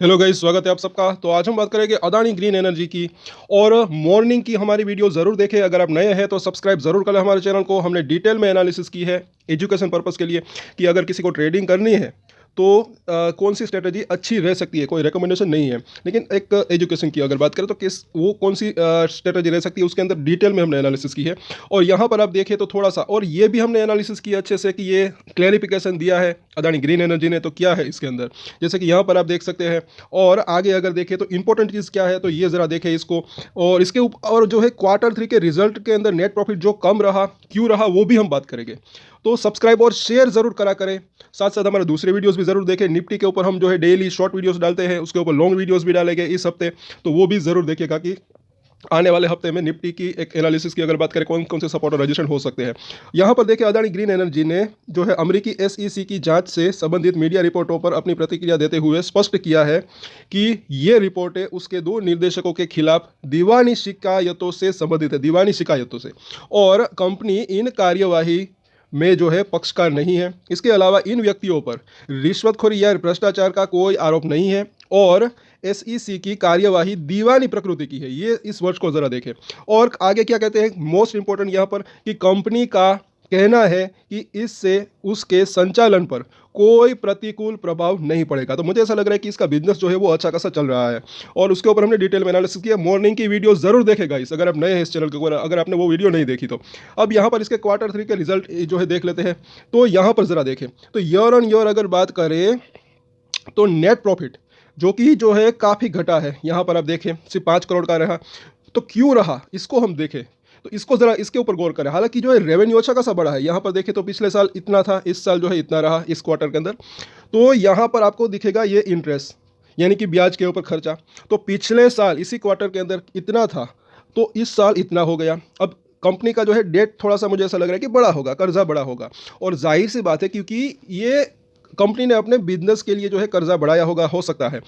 Hello guys, स्वागत है आप सबका। तो आज हम बात करेंगे अदानी ग्रीन एनर्जी की। और मॉर्निंग की हमारी वीडियो ज़रूर देखें। अगर आप नए हैं तो सब्सक्राइब ज़रूर करें हमारे चैनल को। हमने डिटेल में एनालिसिस की है एजुकेशन पर्पस के लिए कि अगर किसी को ट्रेडिंग करनी है तो कौन सी स्ट्रेटजी अच्छी रह सकती है। कोई रिकमेंडेशन नहीं है, लेकिन एक एजुकेशन की अगर बात करें तो किस वो कौन सी स्ट्रेटजी रह सकती है उसके अंदर डिटेल में हमने एनालिसिस की है। और यहाँ पर आप देखें तो थोड़ा सा और ये भी हमने एनालिसिस किया अच्छे से कि ये क्लैरिफिकेशन दिया है अदानी ग्रीन एनर्जी ने तो क्या है इसके अंदर, जैसे कि यहाँ पर आप देख सकते हैं। और आगे अगर देखें तो इंपॉर्टेंट चीज़ क्या है तो ये ज़रा देखें इसको। और इसके और जो है क्वार्टर 3 के रिजल्ट के अंदर नेट प्रॉफिट जो कम रहा क्यों रहा वो भी हम बात करेंगे। तो सब्सक्राइब और शेयर ज़रूर करा करें। साथ साथ हमारे दूसरे वीडियोस भी ज़रूर देखें। निफ्टी के ऊपर हम जो है डेली शॉर्ट वीडियोस डालते हैं, उसके ऊपर लॉन्ग वीडियोस भी डालेंगे इस हफ्ते, तो वो भी ज़रूर देखिएगा कि आने वाले हफ्ते में निफ्टी की एक एनालिसिस की अगर बात करें कौन कौन से सपोर्ट और रजिस्ट्रेशन हो सकते हैं। यहाँ पर देखिए अदानी ग्रीन एनर्जी ने जो है अमेरिकी SEC की जांच से संबंधित मीडिया रिपोर्टों पर अपनी प्रतिक्रिया देते हुए स्पष्ट किया है कि ये रिपोर्टें उसके 2 निर्देशकों के खिलाफ दीवानी शिकायतों से संबंधित है, दीवानी शिकायतों से। और कंपनी इन कार्यवाही में जो है पक्षकार नहीं है। इसके अलावा इन व्यक्तियों पर रिश्वतखोरी या भ्रष्टाचार का कोई आरोप नहीं है और SEC की कार्यवाही दीवानी प्रकृति की है। ये इस वर्ष को ज़रा देखें। और आगे क्या कहते हैं, मोस्ट इंपॉर्टेंट यहाँ पर कि कंपनी का कहना है कि इससे उसके संचालन पर कोई प्रतिकूल प्रभाव नहीं पड़ेगा। तो मुझे ऐसा लग रहा है कि इसका बिजनेस जो है वो अच्छा खासा चल रहा है और उसके ऊपर हमने डिटेल में एनालिसिस किया। मॉर्निंग की वीडियो ज़रूर देखेगा इस, अगर आप नए हैं इस चैनल के ऊपर, अगर आपने वो वीडियो नहीं देखी तो। अब यहाँ पर इसके क्वार्टर 3 के रिजल्ट जो है देख लेते हैं। तो यहाँ पर ज़रा देखें तो ईयर ऑन ईयर अगर बात करें तो नेट प्रॉफिट जो है काफ़ी घटा है। यहाँ पर आप देखें सिर्फ 5 करोड़ का रहा। तो क्यों रहा इसको हम देखें तो इसको ज़रा इसके ऊपर गौर करें। हालांकि जो है रेवेन्यू अच्छा खासा बढ़ा है। यहाँ पर देखें तो पिछले साल इतना था, इस साल जो है इतना रहा इस क्वार्टर के अंदर। तो यहाँ पर आपको दिखेगा ये इंटरेस्ट यानी कि ब्याज के ऊपर खर्चा। तो पिछले साल इसी क्वार्टर के अंदर इतना था तो इस साल इतना हो गया। अब कंपनी का जो है डेट थोड़ा सा मुझे ऐसा लग रहा है कि बड़ा होगा, कर्जा बड़ा होगा। और जाहिर सी बात है क्योंकि ये कंपनी ने अपने बिजनेस के लिए जो है कर्जा बढ़ाया होगा, हो सकता है।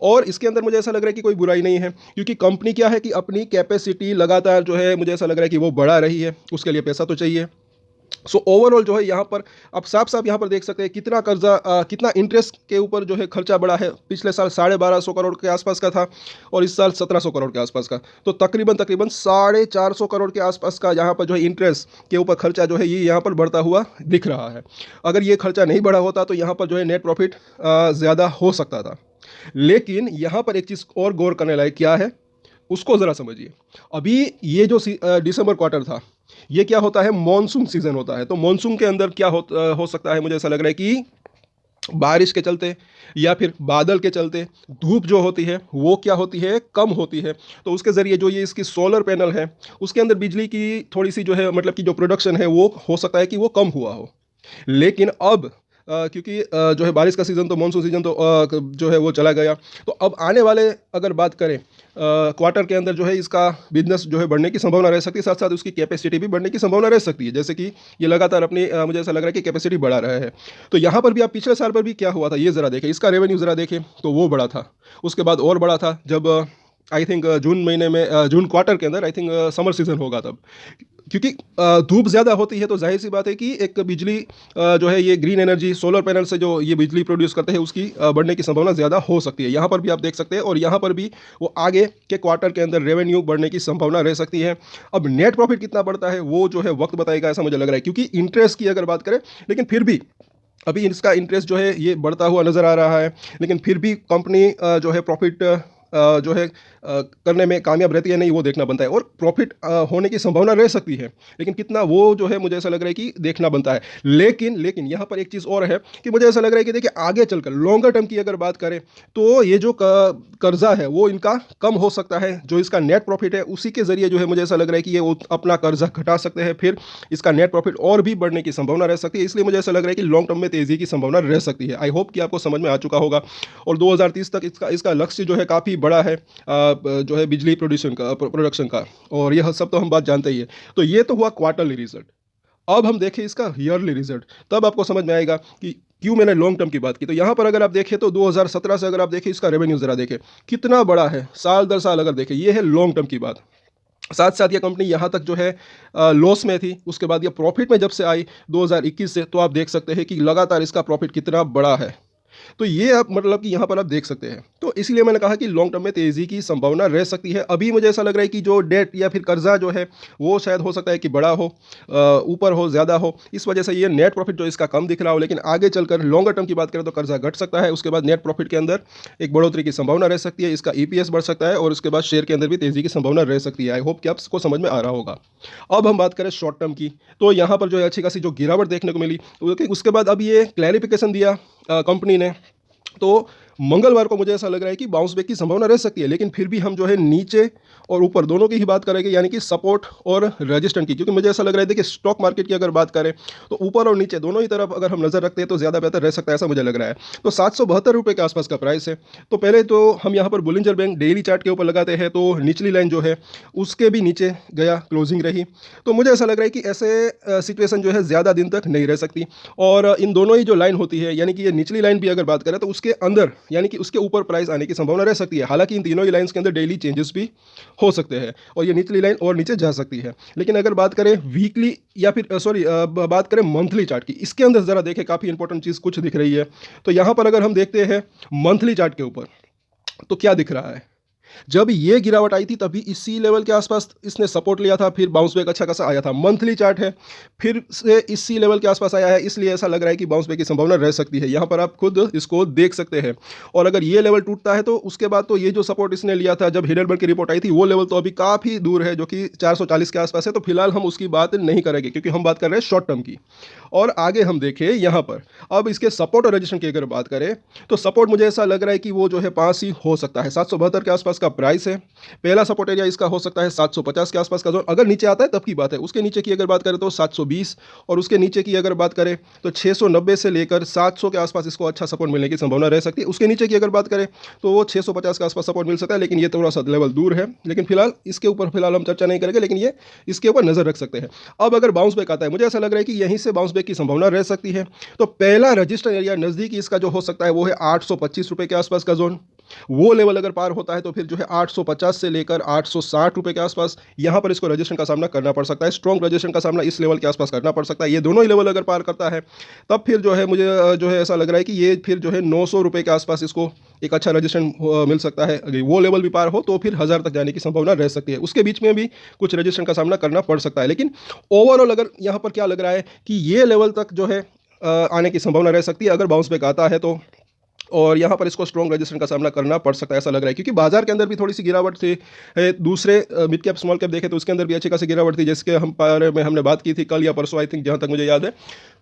और इसके अंदर मुझे ऐसा लग रहा है कि कोई बुराई नहीं है क्योंकि कंपनी क्या है कि अपनी कैपेसिटी लगातार जो है मुझे ऐसा लग रहा है कि वो बढ़ा रही है, उसके लिए पैसा तो चाहिए। सो ओवरऑल जो है यहाँ पर आप साफ साफ यहाँ पर देख सकते हैं कितना कर्जा कितना इंटरेस्ट के ऊपर जो है खर्चा बढ़ा है। पिछले साल 1250 करोड़ के आसपास का था और इस साल 1700 करोड़ के आसपास का। तो तकरीबन 450 करोड़ के आसपास का यहाँ पर जो है इंटरेस्ट के ऊपर खर्चा जो है ये यहाँ पर बढ़ता हुआ दिख रहा है। अगर ये खर्चा नहीं बढ़ा होता तो यहाँ पर जो है नेट प्रॉफिट ज़्यादा हो सकता था। लेकिन यहाँ पर एक चीज़ और गौर करने लायक क्या है उसको ज़रा समझिए। अभी ये जो दिसंबर क्वार्टर था ये क्या होता है, मॉनसून सीजन होता है। तो मॉनसून के अंदर क्या हो सकता है, मुझे ऐसा लग रहा है कि बारिश के चलते या फिर बादल के चलते धूप जो होती है वो क्या होती है, कम होती है। तो उसके ज़रिए जो ये इसकी सोलर पैनल है उसके अंदर बिजली की थोड़ी सी जो है मतलब कि जो प्रोडक्शन है वो हो सकता है कि वो कम हुआ हो। लेकिन अब क्योंकि जो है बारिश का सीज़न तो मॉनसून सीज़न तो जो है वो चला गया। तो अब आने वाले अगर बात करें क्वार्टर के अंदर जो है इसका बिजनेस जो है बढ़ने की संभावना रह सकती है, साथ साथ उसकी कैपेसिटी भी बढ़ने की संभावना रह सकती है। जैसे कि ये लगातार अपनी मुझे ऐसा लग रहा है कि कैपेसिटी बढ़ा रहा है। तो यहाँ पर भी आप पिछले साल पर भी क्या हुआ था ये ज़रा देखें। इसका रेवेन्यू ज़रा देखें तो वो बढ़ा था, उसके बाद और बढ़ा था जब आई थिंक जून महीने में जून क्वार्टर के अंदर आई थिंक समर सीजन होगा तब। क्योंकि धूप ज़्यादा होती है तो जाहिर सी बात है कि एक बिजली जो है ये ग्रीन एनर्जी सोलर पैनल से जो ये बिजली प्रोड्यूस करते हैं उसकी बढ़ने की संभावना ज़्यादा हो सकती है। यहाँ पर भी आप देख सकते हैं और यहाँ पर भी वो आगे के क्वार्टर के अंदर रेवेन्यू बढ़ने की संभावना रह सकती है। अब नेट प्रॉफिट कितना बढ़ता है वो जो है वक्त बताएगा ऐसा मुझे लग रहा है, क्योंकि इंटरेस्ट की अगर बात करें लेकिन फिर भी अभी इसका इंटरेस्ट जो है ये बढ़ता हुआ नज़र आ रहा है। लेकिन फिर भी कंपनी जो है प्रॉफिट जो है करने में कामयाब रहती है नहीं वो देखना बनता है। और प्रॉफिट होने की संभावना रह सकती है लेकिन कितना वो जो है मुझे ऐसा लग रहा है कि देखना बनता है। लेकिन यहाँ पर एक चीज़ और है कि मुझे ऐसा लग रहा है कि देखिए आगे चलकर लॉन्गर टर्म की अगर बात करें तो ये जो कर्जा है वो इनका कम हो सकता है। जो इसका नेट प्रॉफिट है उसी के ज़रिए जो है मुझे ऐसा लग रहा है कि ये वो अपना कर्जा घटा सकते हैं, फिर इसका नेट प्रॉफिट और भी बढ़ने की संभावना रह सकती है। इसलिए मुझे ऐसा लग रहा है कि लॉन्ग टर्म में तेज़ी की संभावना रह सकती है। आई होप कि आपको समझ में आ चुका होगा। और 2030 तक इसका लक्ष्य जो है काफ़ी बड़ा है जो है बिजली प्रोडक्शन का, और यह सब तो हम बात जानते ही है। तो ये तो हुआ क्वार्टरली रिजल्ट। अब हम देखें इसका ईयरली रिजल्ट, तब आपको समझ में आएगा कि क्यों मैंने लॉन्ग टर्म की बात की। तो यहाँ पर अगर आप देखें तो 2017 से अगर आप देखें इसका रेवेन्यू ज़रा देखें कितना बड़ा है, साल दर साल अगर देखें, ये है लॉन्ग टर्म की बात। साथ साथ ये कंपनी यहाँ तक जो है लॉस में थी, उसके बाद ये प्रॉफिट में जब से आई 2021 से, तो आप देख सकते हैं कि लगातार इसका प्रॉफिट कितना बड़ा है। तो ये आप मतलब कि यहाँ पर आप देख सकते हैं। तो इसलिए मैंने कहा कि लॉन्ग टर्म में तेज़ी की संभावना रह सकती है। अभी मुझे ऐसा लग रहा है कि जो डेट या फिर कर्जा जो है वो शायद हो सकता है कि बड़ा हो, ऊपर हो, ज़्यादा हो, इस वजह से ये नेट प्रॉफिट जो इसका कम दिख रहा हो। लेकिन आगे चलकर लॉन्गर टर्म की बात करें तो कर्जा घट सकता है, उसके बाद नेट प्रॉफिट के अंदर एक बढ़ोतरी की संभावना रह सकती है, इसका ईपीएस बढ़ सकता है और उसके बाद शेयर के अंदर भी तेज़ी की संभावना रह सकती है। आई होप कि आपको समझ में आ रहा होगा। अब हम बात करें शॉर्ट टर्म की, तो यहाँ पर जो है अच्छी खासी जो गिरावट देखने को मिली, उसके बाद अब ये क्लैरिफिकेशन दिया कंपनी ने, तो मंगलवार को मुझे ऐसा लग रहा है कि बाउंस बैक की संभावना रह सकती है। लेकिन फिर भी हम जो है नीचे और ऊपर दोनों की ही बात करेंगे, यानी कि सपोर्ट और रेजिस्टेंट की, क्योंकि मुझे ऐसा लग रहा है देखिए स्टॉक मार्केट की अगर बात करें तो ऊपर और नीचे दोनों ही तरफ अगर हम नजर रखते हैं तो ज़्यादा बेहतर रह सकता है, ऐसा मुझे लग रहा है। तो 772 रुपये के आसपास का प्राइस है। तो पहले तो हम यहाँ पर बुलिंजर बैंक डेली चार्ट के ऊपर लगाते हैं, तो निचली लाइन जो है उसके भी नीचे गया, क्लोजिंग रही। तो मुझे ऐसा लग रहा है कि ऐसे सिचुएशन जो है ज़्यादा दिन तक नहीं रह सकती। और इन दोनों ही जो लाइन होती है, यानी कि ये निचली लाइन भी अगर बात करें तो उसके अंदर यानी कि उसके ऊपर प्राइस आने की संभावना रह सकती है। हालांकि इन तीनों ही लाइंस के अंदर डेली चेंजेस भी हो सकते हैं और ये निचली लाइन और नीचे जा सकती है। लेकिन अगर बात करें वीकली या फिर बात करें मंथली चार्ट की, इसके अंदर जरा देखें काफ़ी इंपॉर्टेंट चीज़ कुछ दिख रही है। तो यहाँ पर अगर हम देखते हैं मंथली चार्ट के ऊपर तो क्या दिख रहा है, जब ये गिरावट आई थी तभी इसी लेवल के आसपास इसने सपोर्ट लिया था, फिर बाउंस बैक अच्छा खासा आया था। मंथली चार्ट है, फिर से इसी लेवल के आसपास आया है, इसलिए ऐसा लग रहा है कि बाउंस बैक की संभावना रह सकती है। यहाँ पर आप खुद इसको देख सकते हैं। और अगर ये लेवल टूटता है तो उसके बाद तो ये जो सपोर्ट इसने लिया था जब हिडेनबर्ग की रिपोर्ट आई थी, वो लेवल तो अभी काफ़ी दूर है, जो कि 440 के आसपास है। तो फिलहाल हम उसकी बात नहीं करेंगे क्योंकि हम बात कर रहे हैं शॉर्ट टर्म की। और आगे हम देखें यहाँ पर, अब इसके सपोर्ट और रजिस्ट्रेशन की अगर बात करें तो सपोर्ट मुझे ऐसा लग रहा है कि वो जो है पास ही हो सकता है। 772 के आसपास का प्राइस है। पहला सपोर्ट एरिया इसका हो सकता है 750 के आसपास का जोन, अगर नीचे आता है तब की बात है। उसके नीचे की अगर बात करें तो 720, और उसके नीचे की अगर बात करें तो 690 से लेकर 700 के आसपास इसको अच्छा सपोर्ट मिलने की संभावना रह सकती है। उसके नीचे की अगर बात करें तो वो 650 के आसपास सपोर्ट मिल सकता है, लेकिन ये थोड़ा सा लेवल दूर है। लेकिन फिलहाल इसके ऊपर फिलहाल हम चर्चा नहीं करेंगे, लेकिन ये इसके ऊपर नजर रख सकते हैं। अब अगर बाउंस बैक आता है, मुझे ऐसा लग रहा है कि यहीं से बाउंस बैक की संभावना रह सकती है। तो पहला रजिस्टर एरिया नजदीक इसका जो हो सकता है वो है 825 रुपए के आसपास का जोन। वो लेवल अगर पार होता है तो फिर जो है 850 से लेकर 860 रुपए के आसपास यहाँ पर इसको रजिस्ट्रेशन का सामना करना पड़ सकता है। स्ट्रॉन्ग रजिस्ट्रेशन का सामना इस लेवल के आसपास करना पड़ सकता है। ये दोनों ही लेवल अगर पार करता है तब फिर जो है मुझे जो है ऐसा लग रहा है कि ये फिर जो है 900 रुपए के आसपास इसको एक अच्छा रजिस्ट्रेशन मिल सकता है। अगर वो लेवल भी पार हो तो फिर 1000 तक जाने की संभावना रह सकती है। उसके बीच में भी कुछ रजिस्ट्रेशन का सामना करना पड़ सकता है। लेकिन ओवरऑल अगर यहाँ पर क्या लग रहा है कि ये लेवल तक जो है आने की संभावना रह सकती है अगर बाउंस बैक आता है तो। और यहाँ पर इसको स्ट्रॉन्ग रजिस्ट्रेशन का सामना करना पड़ सकता है, ऐसा लग रहा है। क्योंकि बाजार के अंदर भी थोड़ी सी गिरावट थी। दूसरे मिड कैप स्मॉल कैप देखे तो उसके अंदर भी अच्छी खासी गिरावट थी, जिसके हम बारे में हमने बात की थी कल या परसों, आई थिंक, जहाँ तक मुझे याद है।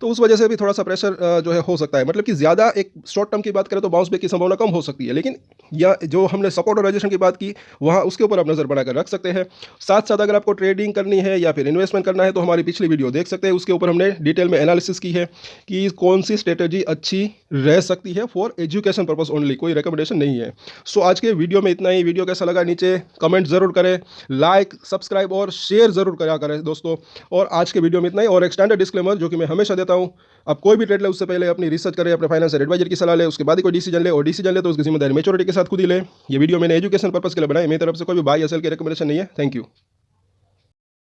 तो उस वजह से भी थोड़ा सा प्रेशर जो है हो सकता है। मतलब कि ज़्यादा एक शॉर्ट टर्म की बात करें तो बाउंस बैक की संभावना कम हो सकती है। लेकिन या जो हमने सपोर्ट और रजिस्ट्रेशन की बात की वहाँ उसके ऊपर आप नज़र बनाकर रख सकते हैं। साथ साथ अगर आपको ट्रेडिंग करनी है या फिर इन्वेस्टमेंट करना है तो हमारी पिछली वीडियो देख सकते हैं। उसके ऊपर हमने डिटेल में एनालिसिस की है कि कौन सी स्ट्रेटेजी अच्छी रह सकती है फॉर एजुकेशन पर्पस ओनली, कोई रिकमेंडेशन नहीं है। सो आज के वीडियो में इतना ही। वीडियो कैसा लगा नीचे कमेंट जरूर करें, लाइक, सब्सक्राइब और शेयर जरूर करा करें दोस्तों। और आज के वीडियो में इतना ही। और एक स्टैंडर्ड डिस्क्लेमर जो कि मैं हमेशा देता हूं, आप कोई भी ट्रेड ले उससे पहले अपनी रिसर्च करें, अपने फाइनेंशियल एडवाइजर की सलाह ले, उसके बाद ही कोई डिसीजन ले। और डिसीजन ले तो उसकी जिम्मेदारी मैच्योरिटी के साथ खुद ही ले। ये वीडियो मैंने एजुकेशन पर्पस के लिए बनाई, मेरी तरफ से कोई भी बाय या सेल की रिकमेंडेशन नहीं है। Thank you.